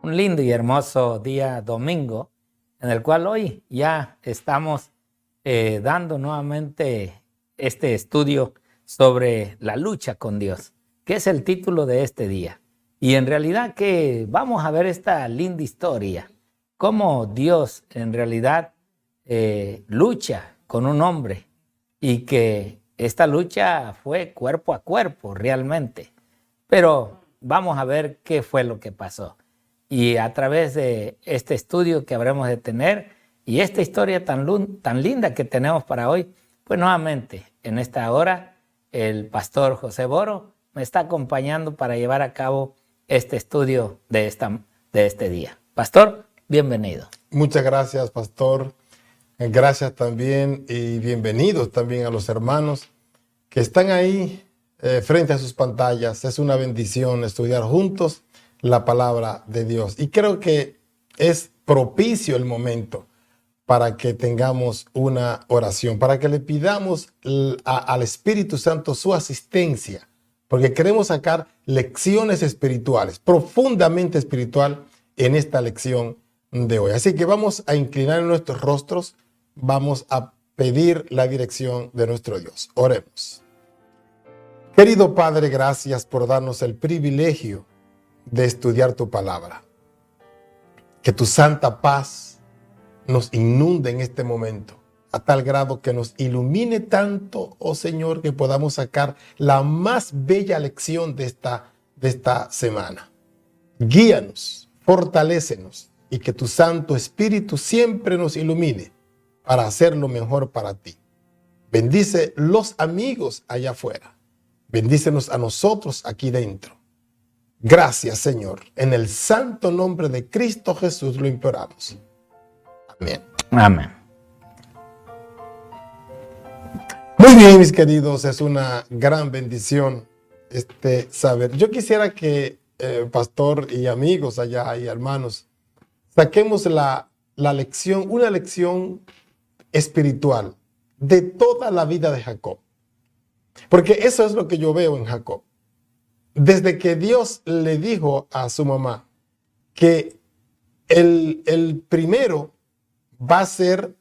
un lindo y hermoso día domingo, en el cual hoy ya estamos dando nuevamente este estudio sobre la lucha con Dios, que es el título de este día. Y en realidad que vamos a ver esta linda historia, cómo Dios en realidad lucha con un hombre y que esta lucha fue cuerpo a cuerpo realmente. Pero vamos a ver qué fue lo que pasó. Y a través de este estudio que habremos de tener y esta historia tan linda que tenemos para hoy, pues nuevamente en esta hora el pastor José Boro me está acompañando para llevar a cabo este estudio de este día. Pastor, bienvenido. Muchas gracias, pastor. Gracias también y bienvenidos también a los hermanos que están ahí frente a sus pantallas. Es una bendición estudiar juntos la palabra de Dios. Y creo que es propicio el momento para que tengamos una oración, para que le pidamos al Espíritu Santo su asistencia, porque queremos sacar lecciones espirituales, profundamente espiritual en esta lección de hoy. Así que vamos a inclinar nuestros rostros, vamos a pedir la dirección de nuestro Dios. Oremos. Querido Padre, gracias por darnos el privilegio de estudiar tu palabra. Que tu santa paz nos inunde en este momento, a tal grado que nos ilumine tanto, oh Señor, que podamos sacar la más bella lección de esta semana. Guíanos, fortalécenos y que tu Santo Espíritu siempre nos ilumine para hacer lo mejor para ti. Bendice los amigos allá afuera. Bendícenos a nosotros aquí dentro. Gracias, Señor. En el santo nombre de Cristo Jesús lo imploramos. Amén. Amén. Muy bien, mis queridos. Es una gran bendición saber. Yo quisiera que, pastor y amigos allá y hermanos, saquemos la lección, una lección espiritual de toda la vida de Jacob. Porque eso es lo que yo veo en Jacob. Desde que Dios le dijo a su mamá que el primero va a ser,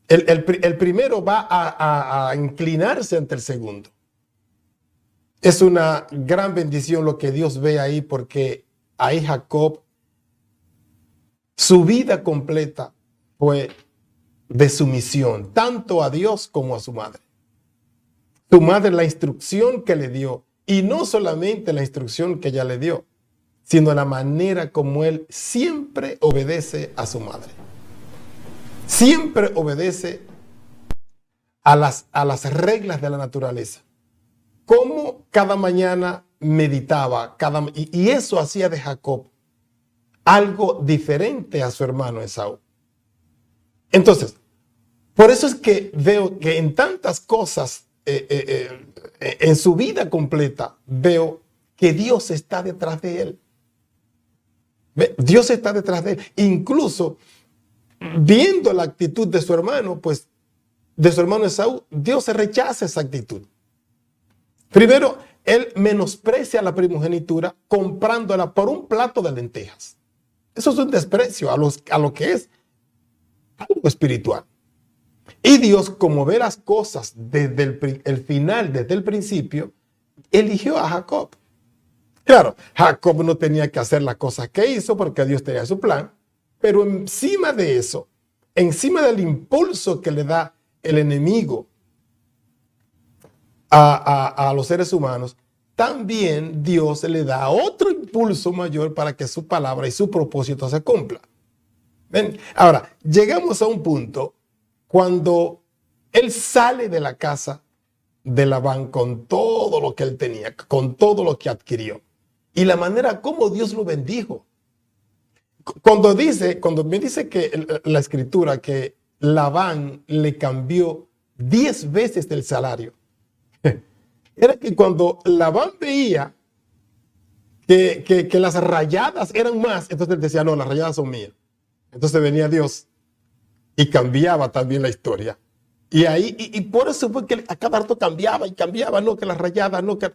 el primero va a inclinarse ante el segundo. Es una gran bendición lo que Dios ve ahí, porque ahí Jacob, su vida completa fue de sumisión, tanto a Dios como a su madre. Su madre, la instrucción que le dio, y no solamente la instrucción que ella le dio, sino la manera como él siempre obedece a su madre. Siempre obedece a las reglas de la naturaleza. Como cada mañana meditaba, y eso hacía de Jacob algo diferente a su hermano Esaú. Entonces, por eso es que veo que en tantas cosas, en su vida completa, veo que Dios está detrás de él. Dios está detrás de él. Incluso viendo la actitud de su hermano, pues de su hermano Esaú, Dios rechaza esa actitud. Primero, él menosprecia la primogenitura comprándola por un plato de lentejas. Eso es un desprecio a lo que es algo espiritual. Y Dios, como ve las cosas desde el final, desde el principio, eligió a Jacob. Claro, Jacob no tenía que hacer las cosas que hizo porque Dios tenía su plan, pero encima de eso, encima del impulso que le da el enemigo a los seres humanos, también Dios le da otro impulso mayor para que su palabra y su propósito se cumpla. ¿Ven? Ahora, llegamos a un punto cuando él sale de la casa de Labán con todo lo que él tenía, con todo lo que adquirió, y la manera como Dios lo bendijo. Cuando me dice que la escritura que Labán le cambió 10 veces el salario, era que cuando Labán veía que las rayadas eran más, entonces él decía, no, las rayadas son mías. Entonces venía Dios y cambiaba también la historia. Y ahí, y por eso fue que a cada rato cambiaba y cambiaba, no que las rayadas, no que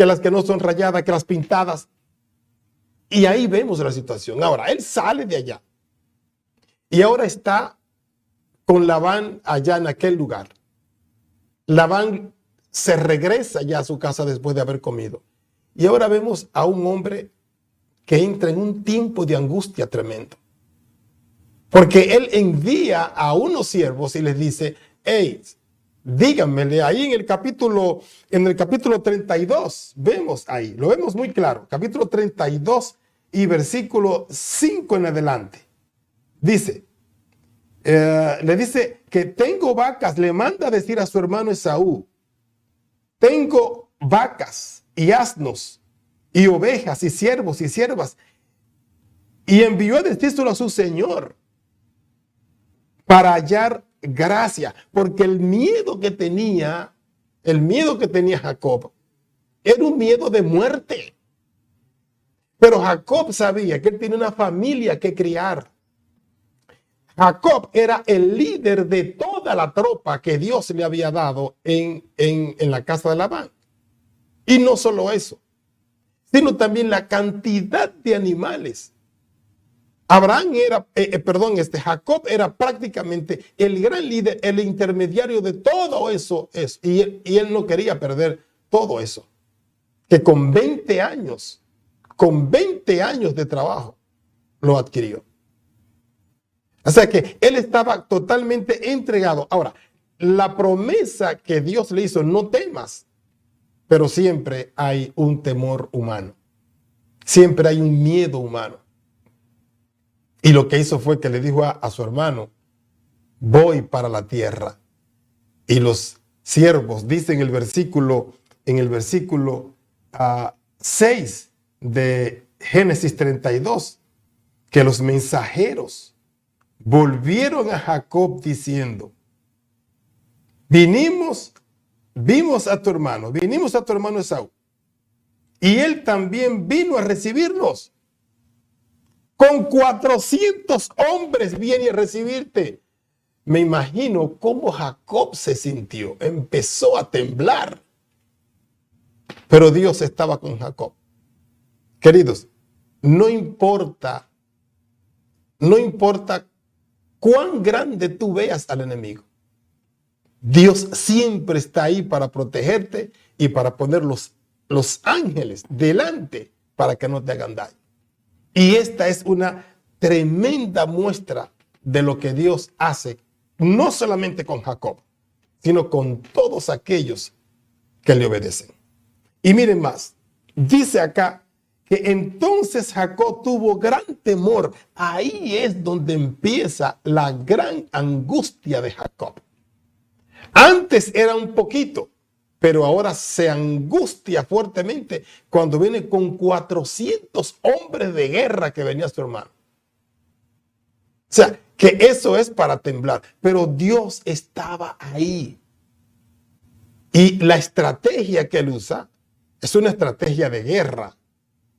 las que no son rayadas, que las pintadas. Y ahí vemos la situación. Ahora, él sale de allá y ahora está con Labán allá en aquel lugar. Labán se regresa ya a su casa después de haber comido. Y ahora vemos a un hombre que entra en un tiempo de angustia tremendo. Porque él envía a unos siervos y les dice, hey, díganmele ahí en el capítulo 32, vemos ahí, lo vemos muy claro, capítulo 32 y versículo 5 en adelante. Dice, le dice que tengo vacas, le manda a decir a su hermano Esaú, tengo vacas y asnos y ovejas y siervos y siervas. Y envió a decírselo a su señor para hallar gracia, porque el miedo que tenía Jacob era un miedo de muerte. Pero Jacob sabía que él tenía una familia que criar. Jacob era el líder de toda la tropa que Dios le había dado en la casa de Labán. Y no solo eso, sino también la cantidad de animales. Jacob era prácticamente el gran líder, el intermediario de todo eso. Y él no quería perder todo eso. Que con 20 años de trabajo, lo adquirió. O sea que él estaba totalmente entregado. Ahora, la promesa que Dios le hizo, no temas, pero siempre hay un temor humano. Siempre hay un miedo humano. Y lo que hizo fue que le dijo a su hermano, voy para la tierra. Y los siervos, dice en el versículo 6 de Génesis 32, que los mensajeros volvieron a Jacob diciendo, vimos a tu hermano Esaú, y él también vino a recibirnos. Con 400 hombres viene a recibirte. Me imagino cómo Jacob se sintió. Empezó a temblar. Pero Dios estaba con Jacob. Queridos, no importa cuán grande tú veas al enemigo. Dios siempre está ahí para protegerte y para poner los ángeles delante para que no te hagan daño. Y esta es una tremenda muestra de lo que Dios hace, no solamente con Jacob, sino con todos aquellos que le obedecen. Y miren más, dice acá que entonces Jacob tuvo gran temor. Ahí es donde empieza la gran angustia de Jacob. Antes era un poquito, pero ahora se angustia fuertemente cuando viene con 400 hombres de guerra que venía su hermano. O sea, que eso es para temblar, pero Dios estaba ahí. Y la estrategia que él usa es una estrategia de guerra.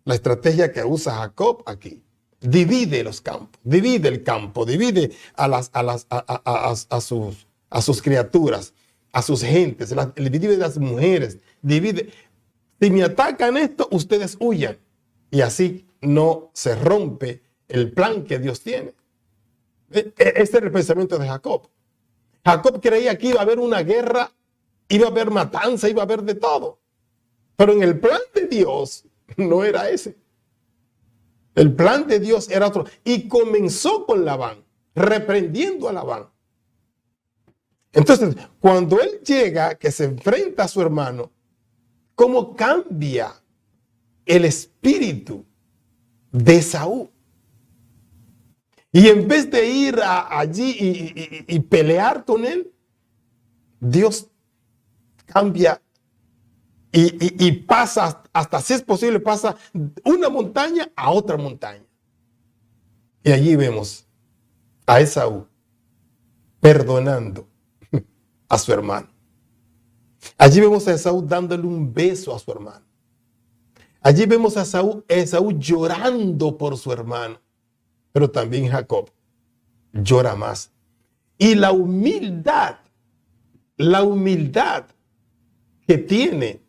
La estrategia que usa Jacob aquí. Divide los campos, divide el campo, divide a sus criaturas, a sus gentes, divide las mujeres, divide. Si me atacan esto, ustedes huyan. Y así no se rompe el plan que Dios tiene. Este era el pensamiento de Jacob. Jacob creía que iba a haber una guerra, iba a haber matanza, iba a haber de todo. Pero en el plan de Dios no era ese. El plan de Dios era otro. Y comenzó con Labán, reprendiendo a Labán. Entonces, cuando él llega, que se enfrenta a su hermano, ¿cómo cambia el espíritu de Esaú? Y en vez de ir allí y pelear con él, Dios cambia y pasa, hasta si es posible, pasa una montaña a otra montaña. Y allí vemos a Esaú perdonando a su hermano. Allí vemos a Esaú dándole un beso a su hermano. Allí vemos a Esaú llorando por su hermano. Pero también Jacob llora más. Y la humildad que tiene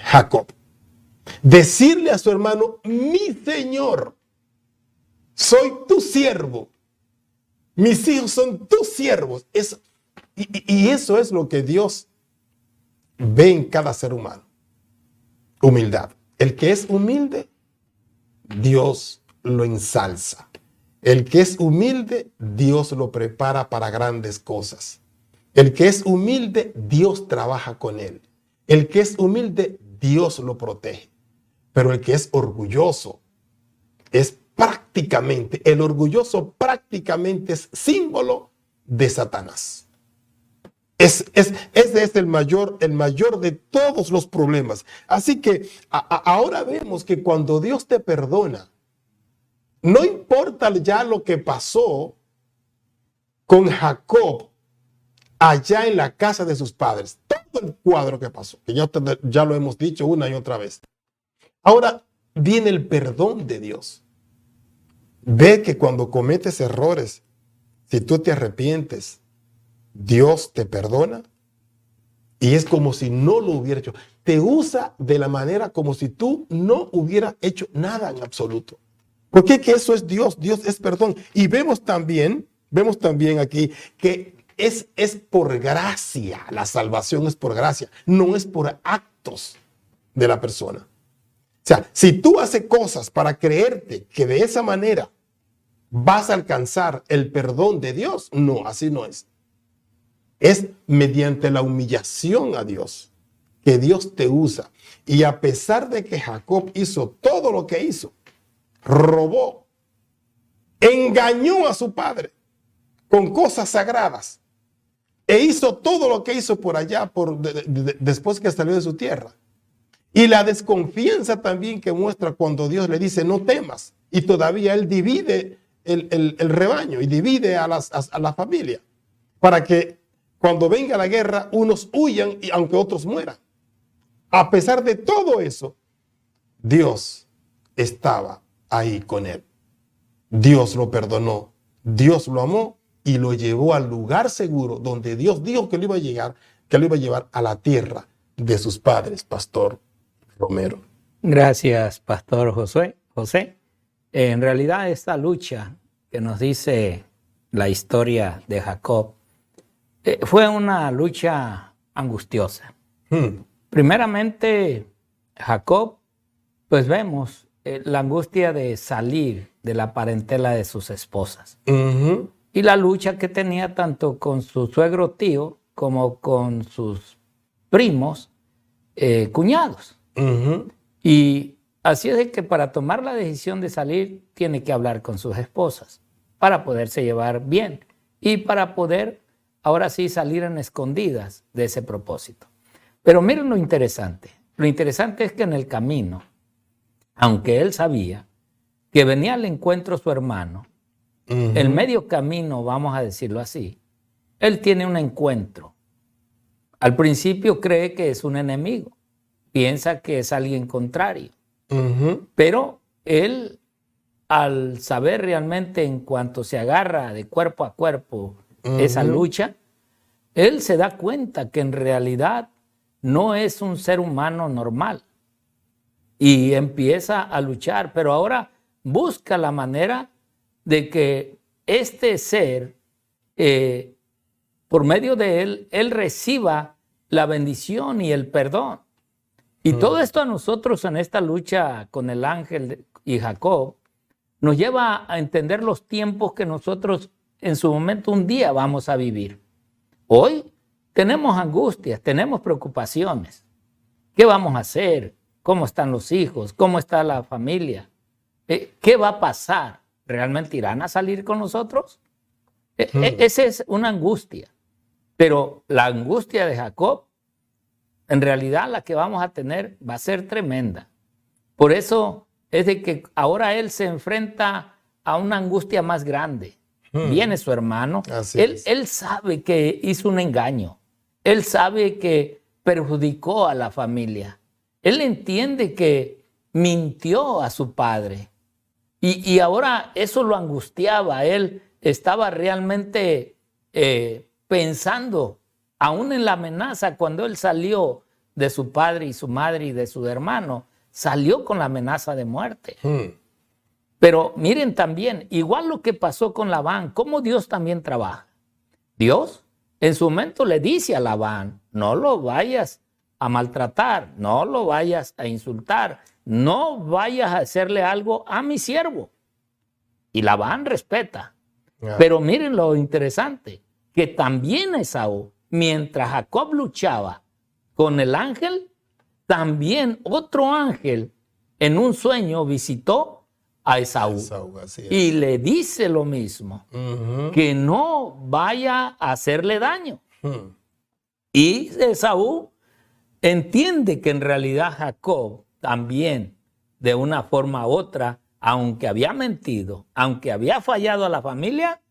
Jacob. Decirle a su hermano, mi Señor, soy tu siervo. Mis hijos son tus siervos. Y eso es lo que Dios ve en cada ser humano. Humildad. El que es humilde, Dios lo ensalza. El que es humilde, Dios lo prepara para grandes cosas. El que es humilde, Dios trabaja con él. El que es humilde, Dios lo protege. Pero el que es orgulloso, el orgulloso prácticamente es símbolo de Satanás. Ese es el mayor de todos los problemas. Así que ahora vemos que cuando Dios te perdona, no importa ya lo que pasó con Jacob allá en la casa de sus padres, todo el cuadro que pasó, que ya lo hemos dicho una y otra vez. Ahora viene el perdón de Dios. Ve que cuando cometes errores, si tú te arrepientes, Dios te perdona y es como si no lo hubiera hecho. Te usa de la manera como si tú no hubieras hecho nada en absoluto. Porque que eso es Dios. Dios es perdón. Y vemos también aquí que es por gracia. La salvación es por gracia. No es por actos de la persona. O sea, si tú haces cosas para creerte que de esa manera vas a alcanzar el perdón de Dios, no, así no es. Es mediante la humillación a Dios que Dios te usa. Y a pesar de que Jacob hizo todo lo que hizo, robó, engañó a su padre con cosas sagradas e hizo todo lo que hizo por allá después que salió de su tierra. Y la desconfianza también que muestra cuando Dios le dice no temas y todavía él divide el rebaño y divide a la familia para que cuando venga la guerra, unos huyan y aunque otros mueran. A pesar de todo eso, Dios estaba ahí con él. Dios lo perdonó, Dios lo amó y lo llevó al lugar seguro donde Dios dijo que lo iba a llevar a la tierra de sus padres, Pastor Romero. Gracias, Pastor José. En realidad, esta lucha que nos dice la historia de Jacob fue una lucha angustiosa. Primeramente, Jacob, pues vemos la angustia de salir de la parentela de sus esposas. Y la lucha que tenía tanto con su suegro tío como con sus primos, cuñados. Y así es de que para tomar la decisión de salir, tiene que hablar con sus esposas para poderse llevar bien y para poder ahora sí salir en escondidas de ese propósito. Pero miren lo interesante. Lo interesante es que en el camino, aunque él sabía que venía al encuentro su hermano, el medio camino, vamos a decirlo así, él tiene un encuentro. Al principio cree que es un enemigo, piensa que es alguien contrario, pero él, al saber realmente en cuanto se agarra de cuerpo a cuerpo esa lucha, él se da cuenta que en realidad no es un ser humano normal y empieza a luchar, pero ahora busca la manera de que este ser, por medio de él reciba la bendición y el perdón. Y todo esto a nosotros en esta lucha con el ángel y Jacob nos lleva a entender los tiempos que nosotros en su momento un día vamos a vivir. Hoy tenemos angustias, tenemos preocupaciones. ¿Qué vamos a hacer? ¿Cómo están los hijos? ¿Cómo está la familia? ¿Qué va a pasar? ¿Realmente irán a salir con nosotros? Esa es una angustia. Pero la angustia de Jacob, en realidad la que vamos a tener va a ser tremenda. Por eso es de que ahora él se enfrenta a una angustia más grande. Viene su hermano. Él sabe que hizo un engaño. Él sabe que perjudicó a la familia. Él entiende que mintió a su padre. Y ahora eso lo angustiaba. Él estaba realmente pensando, aún en la amenaza, cuando él salió de su padre y su madre y de su hermano, salió con la amenaza de muerte. Pero miren también, igual lo que pasó con Labán, cómo Dios también trabaja. Dios en su momento le dice a Labán, no lo vayas a maltratar, no lo vayas a insultar, no vayas a hacerle algo a mi siervo. Y Labán respeta. Pero miren lo interesante, que también Esaú, mientras Jacob luchaba con el ángel, también otro ángel en un sueño visitó a Esaú y le dice lo mismo, que no vaya a hacerle daño. Y Esaú entiende que en realidad Jacob también, de una forma u otra, aunque había mentido, aunque había fallado a la familia,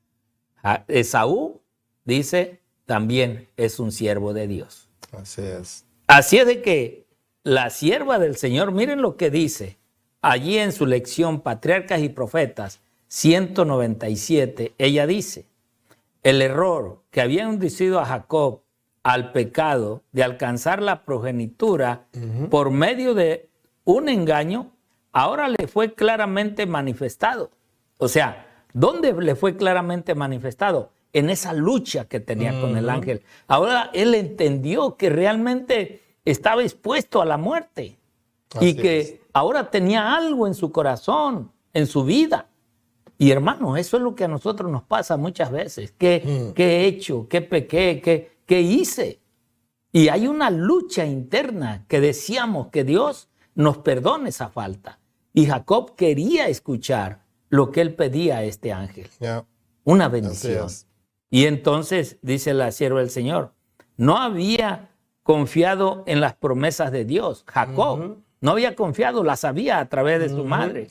Esaú dice también es un siervo de Dios. Así es. Así es de que la sierva del Señor, miren lo que dice allí en su lección Patriarcas y Profetas 197, ella dice, el error que había inducido a Jacob al pecado de alcanzar la progenitura por medio de un engaño, ahora le fue claramente manifestado. O sea, ¿dónde le fue claramente manifestado? En esa lucha que tenía con el ángel. Ahora él entendió que realmente estaba expuesto a la muerte. Y que ahora tenía algo en su corazón, en su vida. Y hermano, eso es lo que a nosotros nos pasa muchas veces. ¿Qué he hecho? ¿Qué pequé? ¿Qué hice? Y hay una lucha interna que deseamos que Dios nos perdone esa falta. Y Jacob quería escuchar lo que él pedía a este ángel. Una bendición. Y entonces dice la sierva del Señor, no había confiado en las promesas de Dios. Jacob no había confiado, las sabía a través de su madre,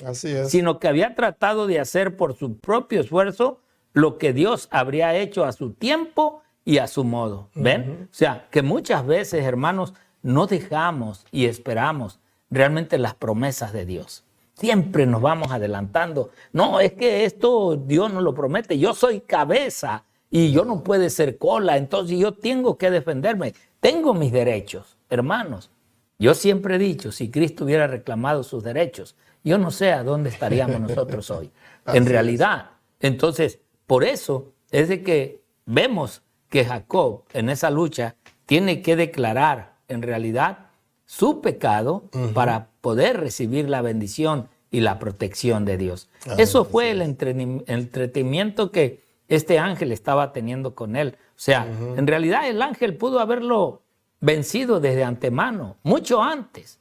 sino que había tratado de hacer por su propio esfuerzo lo que Dios habría hecho a su tiempo y a su modo. ¿Ven? O sea, que muchas veces, hermanos, no dejamos y esperamos realmente las promesas de Dios. Siempre nos vamos adelantando. No, es que esto Dios nos lo promete. Yo soy cabeza y yo no puedo ser cola, entonces yo tengo que defenderme. Tengo mis derechos, hermanos. Yo siempre he dicho, si Cristo hubiera reclamado sus derechos, yo no sé a dónde estaríamos nosotros hoy. En realidad. Entonces, por eso es de que vemos que Jacob en esa lucha tiene que declarar en realidad su pecado para poder recibir la bendición y la protección de Dios. Eso fue el entretenimiento que este ángel estaba teniendo con él. O sea, en realidad el ángel pudo haberlo vencido desde antemano, mucho antes.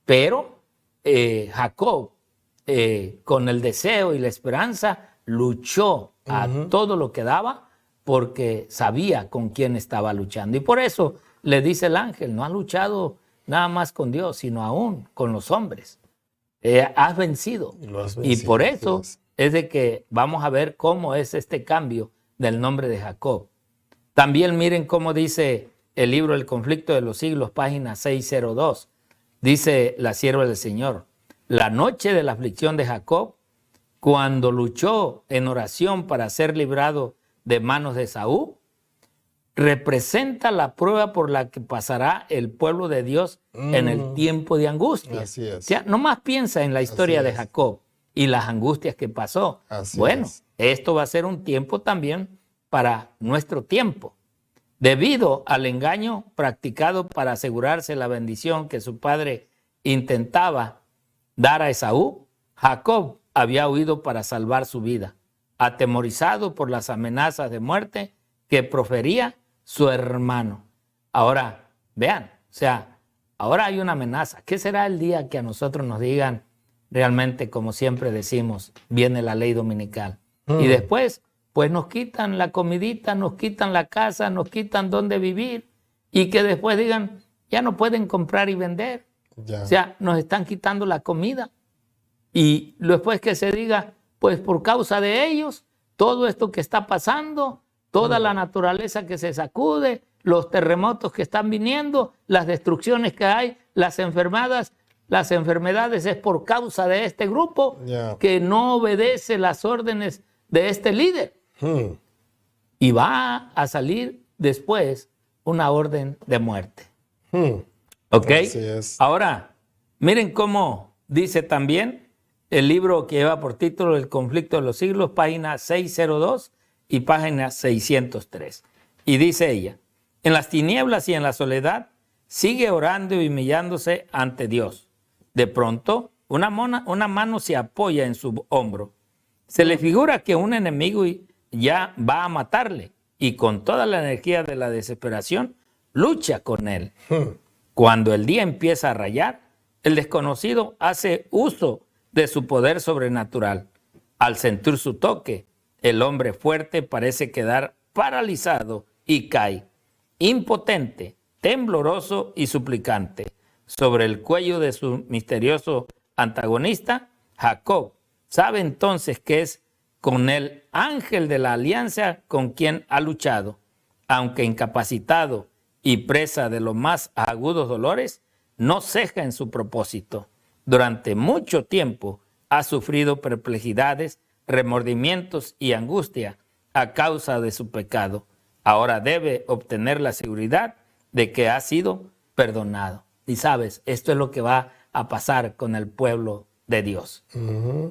Pero Jacob, con el deseo y la esperanza, luchó a todo lo que daba porque sabía con quién estaba luchando. Y por eso le dice el ángel, no has luchado nada más con Dios, sino aún con los hombres. Has vencido. Y por eso es de que vamos a ver cómo es este cambio del nombre de Jacob. También miren cómo dice el libro El conflicto de los siglos, página 602. Dice la sierva del Señor, la noche de la aflicción de Jacob, cuando luchó en oración para ser librado de manos de Esaú, representa la prueba por la que pasará el pueblo de Dios en el tiempo de angustia. Así es. O sea, nomás piensa en la historia de Jacob y las angustias que pasó. Bueno, esto va a ser un tiempo también para nuestro tiempo. Debido al engaño practicado para asegurarse la bendición que su padre intentaba dar a Esaú, Jacob había huido para salvar su vida, atemorizado por las amenazas de muerte que profería su hermano. Ahora, vean, o sea, ahora hay una amenaza. ¿Qué será el día que a nosotros nos digan realmente, como siempre decimos, viene la ley dominical? Y después, pues nos quitan la comidita, nos quitan la casa, nos quitan dónde vivir y que después digan, ya no pueden comprar y vender. O sea, nos están quitando la comida. Y después que se diga, pues por causa de ellos, todo esto que está pasando, toda la naturaleza que se sacude, los terremotos que están viniendo, las destrucciones que hay, las enfermedades es por causa de este grupo que no obedece las órdenes de este líder. Y va a salir después una orden de muerte. ¿Ok? Así es. Ahora, Miren cómo dice también el libro que lleva por título El conflicto de los siglos, página 602 y página 603. Y dice ella, en las tinieblas y en la soledad, sigue orando y humillándose ante Dios. De pronto, una mano se apoya en su hombro. Se le figura que un enemigo ya va a matarle y con toda la energía de la desesperación lucha con él. Cuando el día empieza a rayar, el desconocido hace uso de su poder sobrenatural. Al sentir su toque, el hombre fuerte parece quedar paralizado y cae, impotente, tembloroso y suplicante. Sobre el cuello de su misterioso antagonista, Jacob sabe entonces que es con el ángel de la alianza con quien ha luchado. Aunque incapacitado y presa de los más agudos dolores, no ceja en su propósito. Durante mucho tiempo ha sufrido perplejidades, remordimientos y angustia a causa de su pecado. Ahora debe obtener la seguridad de que ha sido perdonado. Y sabes, esto es lo que va a pasar con el pueblo de Dios.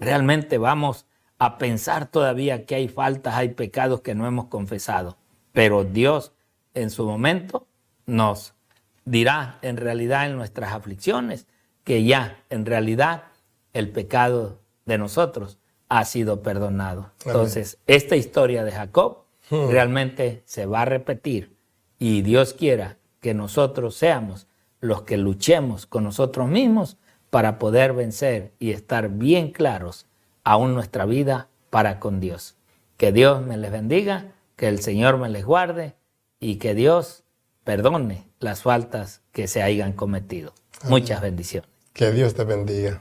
Realmente vamos a pensar todavía que hay faltas, hay pecados que no hemos confesado. Pero Dios en su momento nos dirá en realidad en nuestras aflicciones que ya en realidad el pecado de nosotros ha sido perdonado. Entonces, esta historia de Jacob realmente se va a repetir y Dios quiera que nosotros seamos los que luchemos con nosotros mismos para poder vencer y estar bien claros aún nuestra vida para con Dios. Que Dios me les bendiga, que el Señor me les guarde y que Dios perdone las faltas que se hayan cometido. Muchas bendiciones. Que Dios te bendiga.